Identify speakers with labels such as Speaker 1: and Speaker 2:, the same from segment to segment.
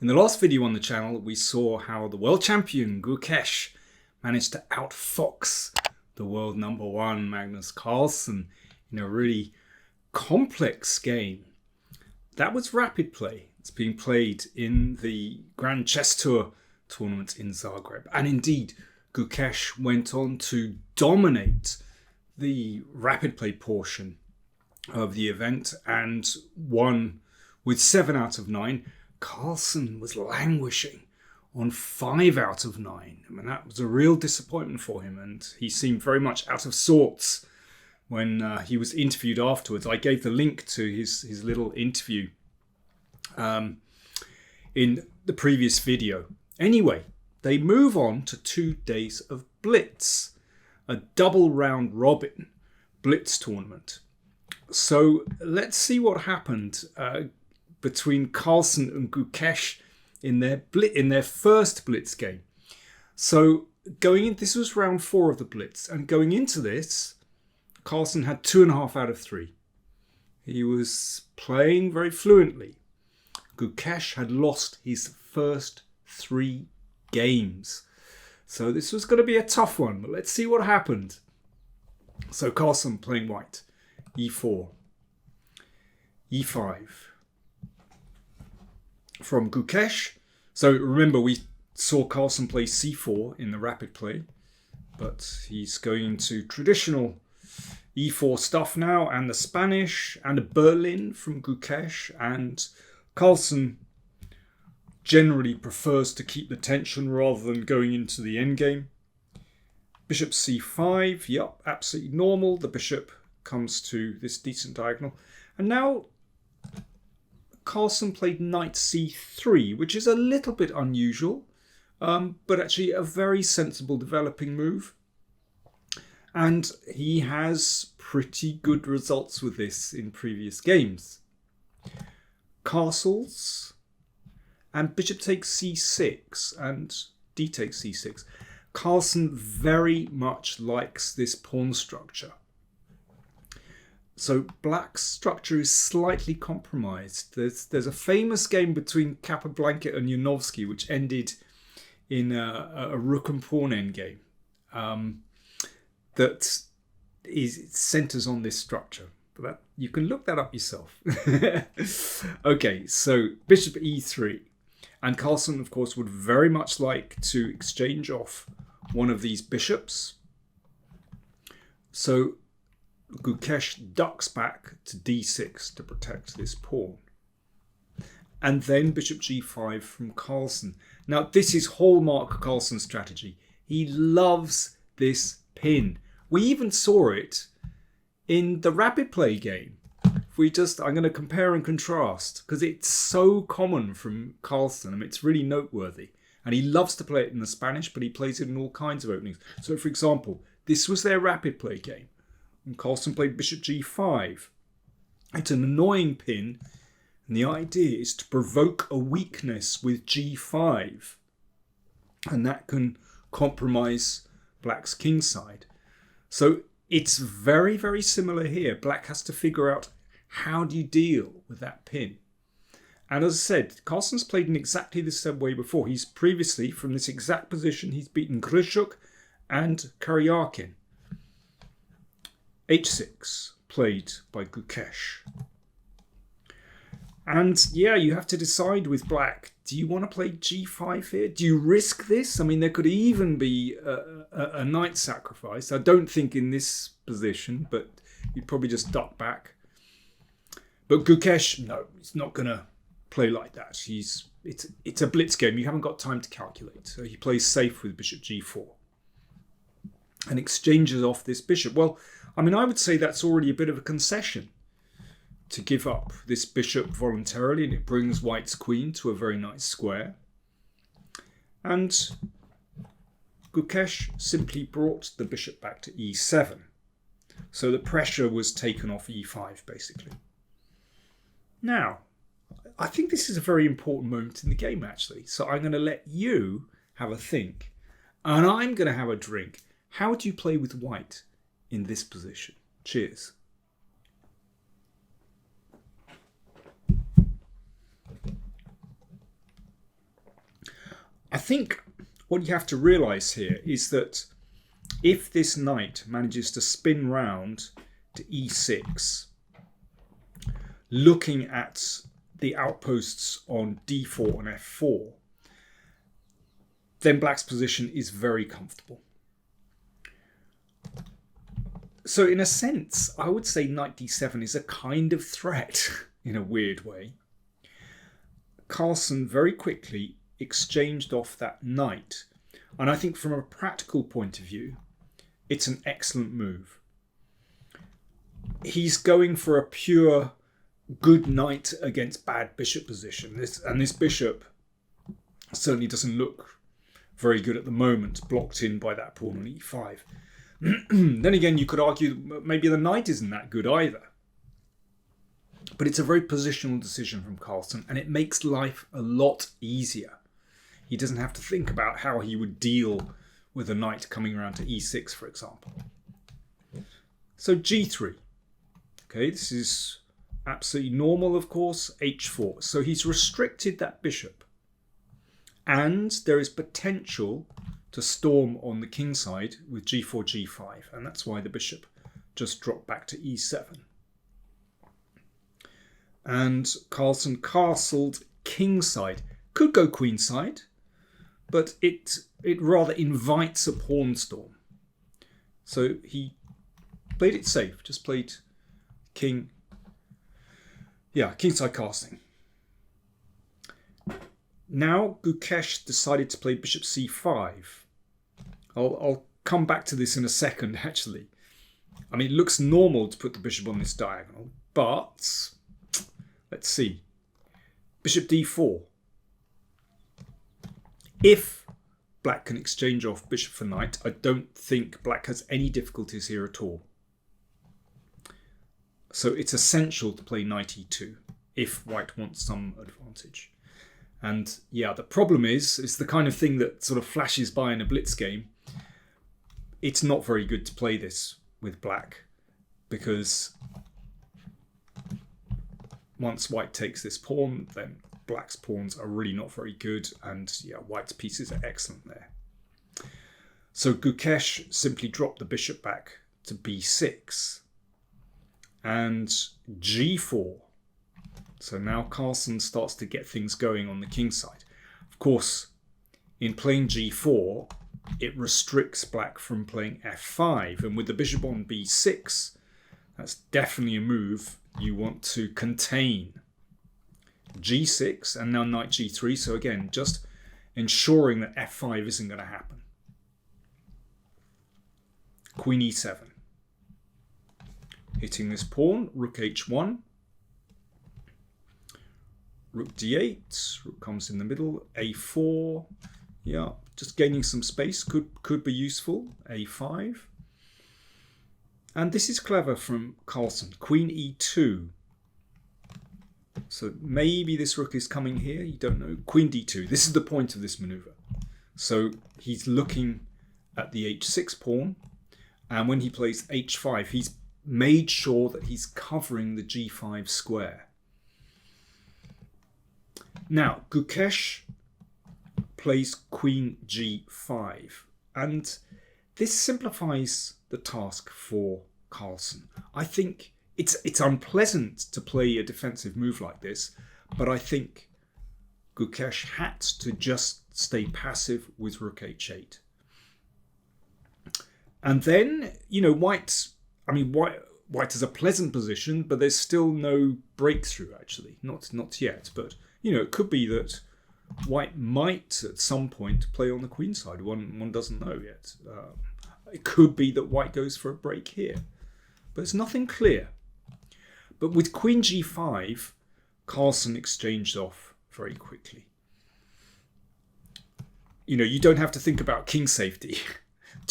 Speaker 1: In the last video on the channel, we saw how the world champion Gukesh managed to outfox the world #1 Magnus Carlsen in a really complex game. That was rapid play. It's being played in the Grand Chess Tour tournament in Zagreb. And indeed, Gukesh went on to dominate the rapid play portion of the event and won with 7 out of 9. Carlsen was languishing on 5 out of 9. I mean, that was a real disappointment for him, and he seemed very much out of sorts when he was interviewed afterwards. I gave the link to his little interview in the previous video. Anyway, they move on to 2 days of Blitz, a double round robin Blitz tournament. So let's see what happened between Carlsen and Gukesh in their first Blitz game. So this was round 4 of the Blitz, and going into this, Carlsen had 2.5 out of 3. He was playing very fluently. Gukesh had lost his first 3 games. So this was going to be a tough one, but let's see what happened. So Carlsen playing white, e4, e5. From Gukesh, so remember we saw Carlsen play c4 in the rapid play, but he's going into traditional e4 stuff now, and the Spanish and a Berlin from Gukesh, and Carlsen generally prefers to keep the tension rather than going into the endgame. Bishop c5, yep, absolutely normal. The bishop comes to this decent diagonal, and now Carlsen played knight c3, which is a little bit unusual, but actually a very sensible developing move. And he has pretty good results with this in previous games. Castles and bishop takes c6 and d takes c6. Carlsen very much likes this pawn structure. So black's structure is slightly compromised. There's a famous game between Capablanca and Yanovsky which ended in a rook and pawn endgame that centers on this structure. But you can look that up yourself. Okay, so bishop e3. And Carlsen, of course, would very much like to exchange off one of these bishops. So Gukesh ducks back to d6 to protect this pawn. And then bishop g5 from Carlsen. Now, this is hallmark Carlsen's strategy. He loves this pin. We even saw it in the rapid play game. I'm going to compare and contrast because it's so common from Carlsen. I mean, it's really noteworthy. And he loves to play it in the Spanish, but he plays it in all kinds of openings. So, for example, this was their rapid play game. And Carlsen played bishop g5. It's an annoying pin, and the idea is to provoke a weakness with g5, and that can compromise black's kingside. So it's very, very similar here. Black has to figure out how do you deal with that pin. And as I said, Carlsen's played in exactly the same way before. He's previously, from this exact position, he's beaten Grishuk and Karyakin. h6, played by Gukesh. And yeah, you have to decide with black, do you want to play g5 here? Do you risk this? I mean, there could even be a knight sacrifice. I don't think in this position, but you'd probably just duck back. But Gukesh, no, he's not going to play like that. It's a blitz game. You haven't got time to calculate. So he plays safe with bishop g4 and exchanges off this bishop. Well, I mean, I would say that's already a bit of a concession to give up this bishop voluntarily, and it brings white's queen to a very nice square. And Gukesh simply brought the bishop back to e7. So the pressure was taken off e5, basically. Now, I think this is a very important moment in the game, actually. So I'm going to let you have a think, and I'm going to have a drink. How do you play with white in this position? Cheers. think what you have to realise here is that if this knight manages to spin round to e6, looking at the outposts on d4 and f4, then black's position is very comfortable. So in a sense, I would say knight d7 is a kind of threat in a weird way. Carlsen very quickly exchanged off that knight, and I think from a practical point of view, it's an excellent move. He's going for a pure good knight against bad bishop position. This bishop certainly doesn't look very good at the moment, blocked in by that pawn on e5. Then again, you could argue maybe the knight isn't that good either. But it's a very positional decision from Carlsen, and it makes life a lot easier. He doesn't have to think about how he would deal with a knight coming around to e6, for example. So g3. Okay, this is absolutely normal, of course. h4. So he's restricted that bishop. And there is potential to storm on the king side with g4, g5. And that's why the bishop just dropped back to e7. And Carlsen castled king side. Could go queen side, but it rather invites a pawn storm. So he played it safe, just played king. Yeah, kingside castling. Now Gukesh decided to play bishop c5. I'll come back to this in a second, actually. I mean, it looks normal to put the bishop on this diagonal, but let's see. Bishop d4. If black can exchange off bishop for knight, I don't think black has any difficulties here at all. So it's essential to play knight e2 if white wants some advantage. And yeah, the problem is, it's the kind of thing that sort of flashes by in a blitz game. It's not very good to play this with black, because once white takes this pawn, then black's pawns are really not very good, and yeah, white's pieces are excellent there. So Gukesh simply dropped the bishop back to b6 and g4. So now Carlsen starts to get things going on the king side. Of course, in playing g4, it restricts black from playing f5, and with the bishop on b6, that's definitely a move you want to contain. g6 and now knight g3, so again, just ensuring that f5 isn't going to happen. Queen e7. Hitting this pawn, rook h1. Rook d8, rook comes in the middle, a4. Yeah, just gaining some space could be useful. a5. And this is clever from Carlsen. Queen e2. So maybe this rook is coming here, you don't know. Queen d2. This is the point of this maneuver. So he's looking at the h6 pawn, and when he plays h5, he's made sure that he's covering the g5 square. Now, Gukesh plays queen g5, and this simplifies the task for Carlsen. I think it's unpleasant to play a defensive move like this, but I think Gukesh had to just stay passive with rook h8. And then, you know, white has a pleasant position, but there's still no breakthrough, actually. Not yet, but, you know, it could be that white might at some point play on the queen side. One doesn't know yet. It could be that white goes for a break here, but it's nothing clear. But with queen g5, Carlsen exchanged off very quickly. You know, you don't have to think about king safety.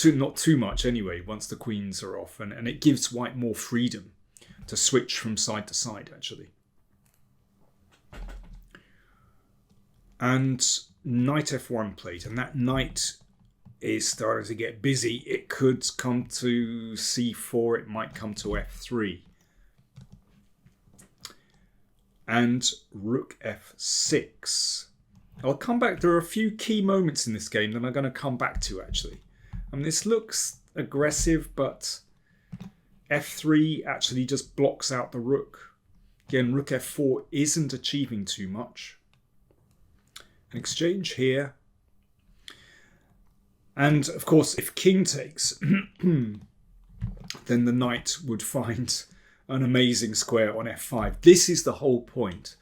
Speaker 1: Not too much anyway, once the queens are off, and it gives white more freedom to switch from side to side, actually. And knight f1 played, and that knight is starting to get busy. It could come to c4, it might come to f3. And rook f6. I'll come back. There are a few key moments in this game that I'm going to come back to, actually. I mean, this looks aggressive, but f3 actually just blocks out the rook. Again, rook f4 isn't achieving too much. An exchange here. And, of course, if king takes, then the knight would find an amazing square on f5. This is the whole point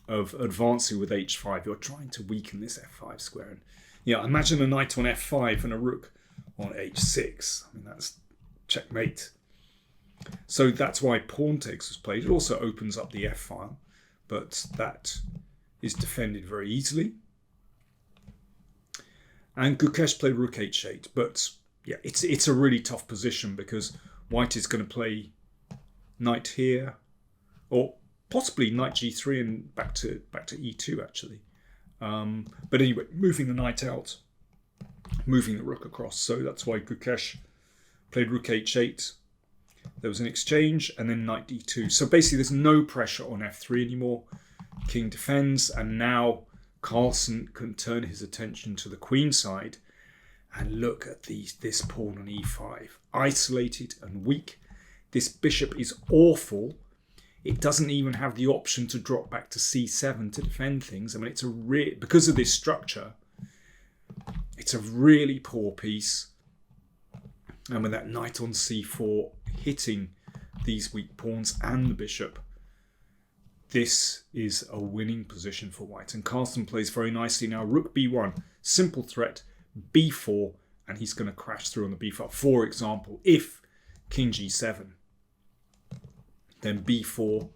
Speaker 1: of advancing with h5. You're trying to weaken this f5 square. And yeah, imagine a knight on f5 and a rook on h6. I mean, that's checkmate. So that's why pawn takes was played. It also opens up the f-file, but that is defended very easily. And Gukesh played rook h8, but yeah, it's a really tough position because white is going to play knight here, or possibly knight g3 and back to e2 actually. But anyway, moving the knight out, moving the rook across. So that's why Gukesh played rook h8. There was an exchange and then knight d2. So basically there's no pressure on f3 anymore. King defends, and now Carlsen can turn his attention to the queen side and look at this pawn on e5. Isolated and weak. This bishop is awful. It doesn't even have the option to drop back to c7 to defend things. I mean, it's because of this structure, it's a really poor piece. And with that knight on c4 hitting these weak pawns and the bishop, this is a winning position for white. And Carlsen plays very nicely now. Rook b1, simple threat, b4, and he's going to crash through on the b file. For example, if king g7, then b4,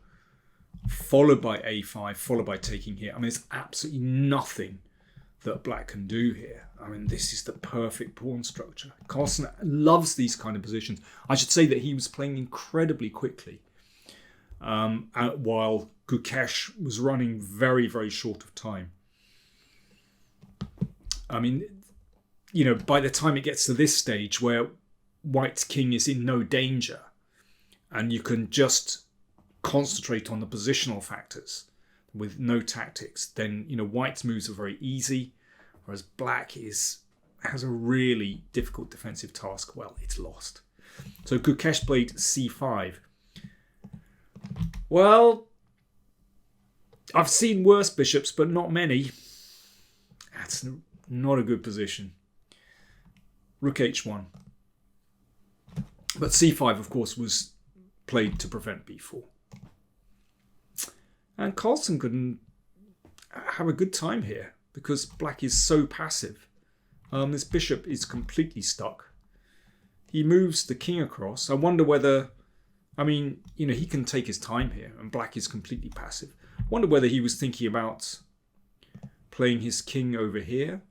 Speaker 1: followed by a5, followed by taking here. I mean, there's absolutely nothing that black can do here. I mean, this is the perfect pawn structure. Carlsen loves these kind of positions. I should say that he was playing incredibly quickly, while Gukesh was running very, very short of time. I mean, you know, by the time it gets to this stage where white's king is in no danger, and you can just concentrate on the positional factors with no tactics, then, you know, white's moves are very easy, whereas black has a really difficult defensive task. Well, it's lost. So Gukesh played c5. Well, I've seen worse bishops, but not many. That's not a good position. Rook h1. But c5, of course, was played to prevent b4. And Carlsen couldn't have a good time here because black is so passive. This bishop is completely stuck. He moves the king across. I wonder whether, I mean, you know, he can take his time here and black is completely passive. I wonder whether he was thinking about playing his king over here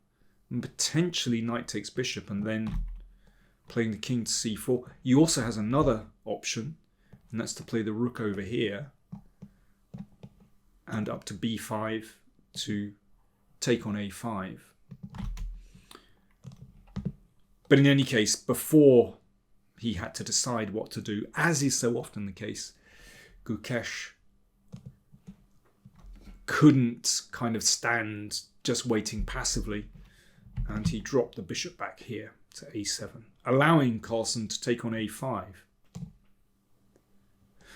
Speaker 1: and potentially knight takes bishop and then playing the king to c4. He also has another option, and that's to play the rook over here and up to b5 to take on a5. But in any case, before he had to decide what to do, as is so often the case, Gukesh couldn't kind of stand just waiting passively, and he dropped the bishop back here to a7, allowing Carlsen to take on a5.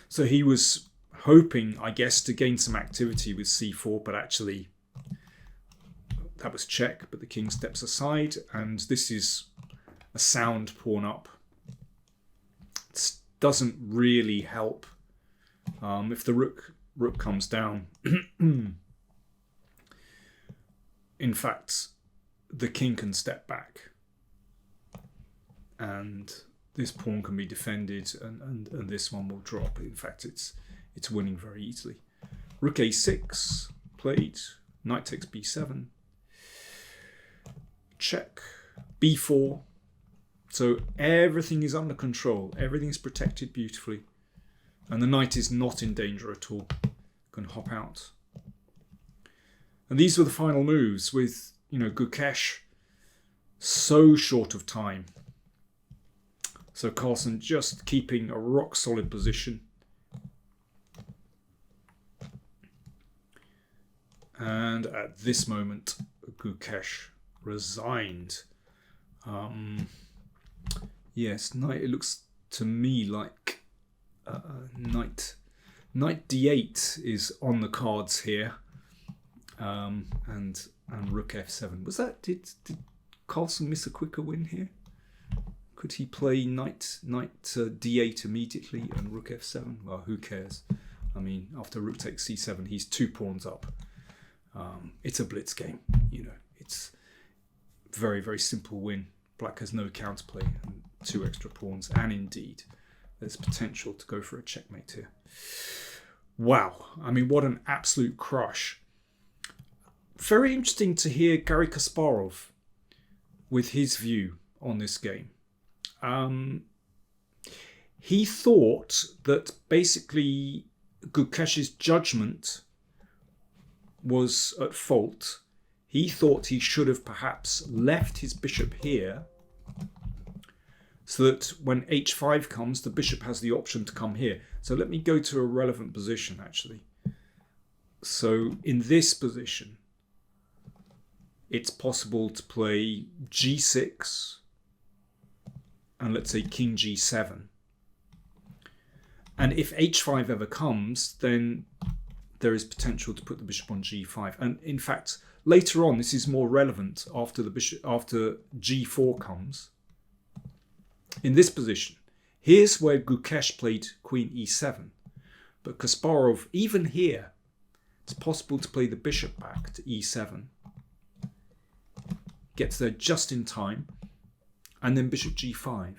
Speaker 1: So he was hoping, I guess, to gain some activity with c4, but actually that was check, but the king steps aside, and this is a sound pawn up. It doesn't really help if the rook comes down. In fact, the king can step back, and this pawn can be defended, and this one will drop. In fact, it's winning very easily. Rook a6 played, knight takes b7, check, b4. So everything is under control, everything's protected beautifully, and the knight is not in danger at all. Can hop out. And these were the final moves with, you know, Gukesh so short of time. So Carlsen just keeping a rock solid position. And And at this moment, Gukesh resigned. Yes, knight. It looks to me like knight d8 is on the cards here, and rook f7. Was that did Carlsen miss a quicker win here? Could he play knight d8 immediately and rook f7? Well, who cares? I mean, after rook takes c7, he's 2 pawns up. It's a blitz game, you know. It's very, very simple win. Black has no counterplay and 2 extra pawns, and indeed, there's potential to go for a checkmate here. Wow, I mean, what an absolute crush. Very interesting to hear Garry Kasparov with his view on this game. He thought that basically Gukesh's judgment was at fault. He thought he should have perhaps left his bishop here so that when h5 comes, the bishop has the option to come here. So let me go to a relevant position, actually. So in this position, it's possible to play g6 and let's say king g7. And if h5 ever comes, then there is potential to put the bishop on g5. And in fact, later on, this is more relevant after g4 comes. In this position, here's where Gukesh played queen e7. But Kasparov, even here, it's possible to play the bishop back to e7. Gets there just in time. And then bishop g5.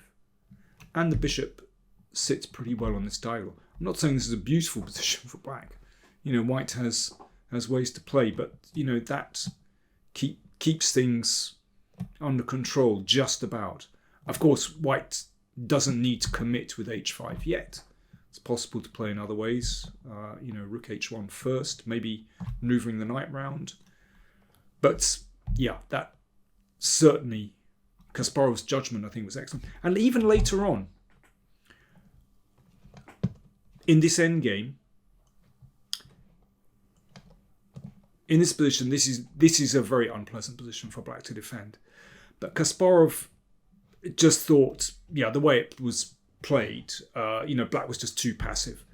Speaker 1: And the bishop sits pretty well on this diagonal. I'm not saying this is a beautiful position for black. You know, white has ways to play, but you know that keeps things under control just about. Of course, white doesn't need to commit with h5 yet. It's possible to play in other ways. You know, rook h1 first, maybe maneuvering the knight round. But yeah, that certainly Kasparov's judgment, I think, was excellent. And even later on, in this endgame, in this position, this is a very unpleasant position for black to defend. But Kasparov just thought, yeah, the way it was played, you know, black was just too passive.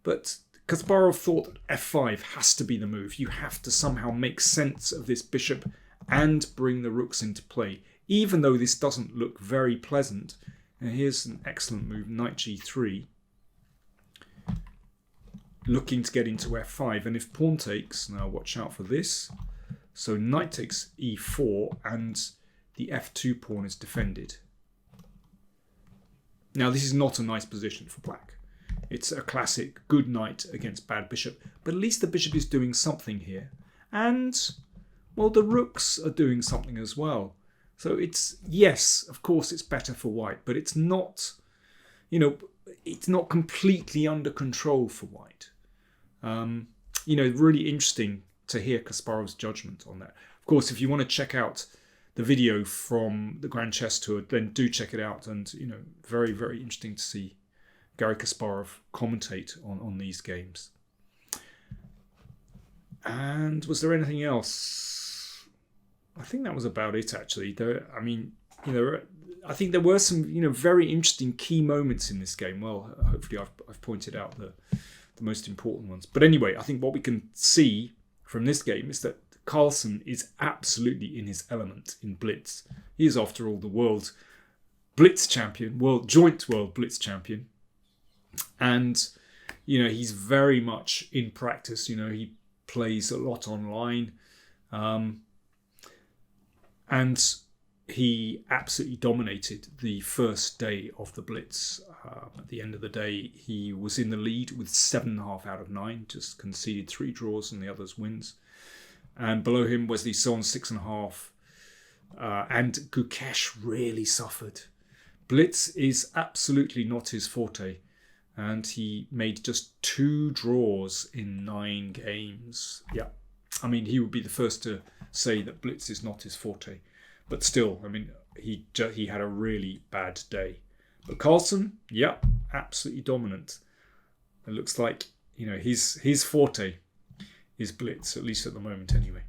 Speaker 1: But Kasparov thought that f5 has to be the move. You have to somehow make sense of this bishop and bring the rooks into play, even though this doesn't look very pleasant. And here's an excellent move, knight g3. Looking to get into f5, and if pawn takes, now watch out for this. So knight takes e4, and the f2 pawn is defended. Now this is not a nice position for black. It's a classic good knight against bad bishop, but at least the bishop is doing something here. And, well, the rooks are doing something as well. So it's, yes, of course it's better for white, but it's not, you know, it's not completely under control for white. You know, really interesting to hear Kasparov's judgment on that. Of course, if you want to check out the video from the Grand Chess Tour, then do check it out. And, you know, very, very interesting to see Garry Kasparov commentate on these games. And was there anything else? I think that was about it, actually. I mean, you know, I think there were some, you know, very interesting key moments in this game. Well, hopefully I've pointed out the most important ones. But anyway, I think what we can see from this game is that Carlsen is absolutely in his element in Blitz. He is, after all, the world Blitz champion, joint world Blitz champion. And, you know, he's very much in practice. You know, he plays a lot online. And he absolutely dominated the first day of the Blitz. At the end of the day, he was in the lead with 7.5 out of 9, just conceded 3 draws and the others wins. And below him, Wesley Son, 6.5. And Gukesh really suffered. Blitz is absolutely not his forte. And he made just 2 draws in 9 games. Yeah, I mean, he would be the first to say that Blitz is not his forte. But still, I mean, he had a really bad day. But Carlsen, yeah, absolutely dominant. It looks like, you know, his forte is Blitz, at least at the moment anyway.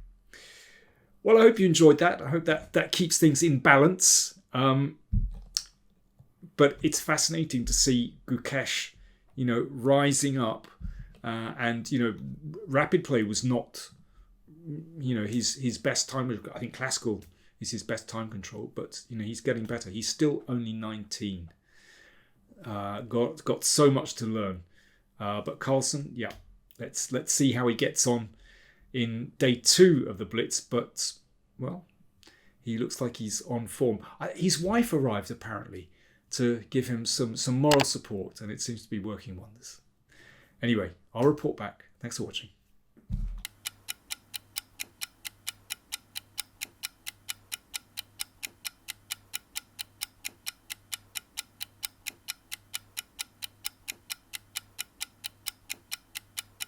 Speaker 1: Well, I hope you enjoyed that. I hope that keeps things in balance. But it's fascinating to see Gukesh, rising up, and rapid play was not, his best time. I think classical is his best time control, but he's getting better. He's still only 19. Got so much to learn. But Carlsen, yeah, let's see how he gets on in day 2 of the Blitz. But well, he looks like he's on form. His wife arrived apparently to give him some moral support, and it seems to be working wonders. Anyway, I'll report back. Thanks for watching.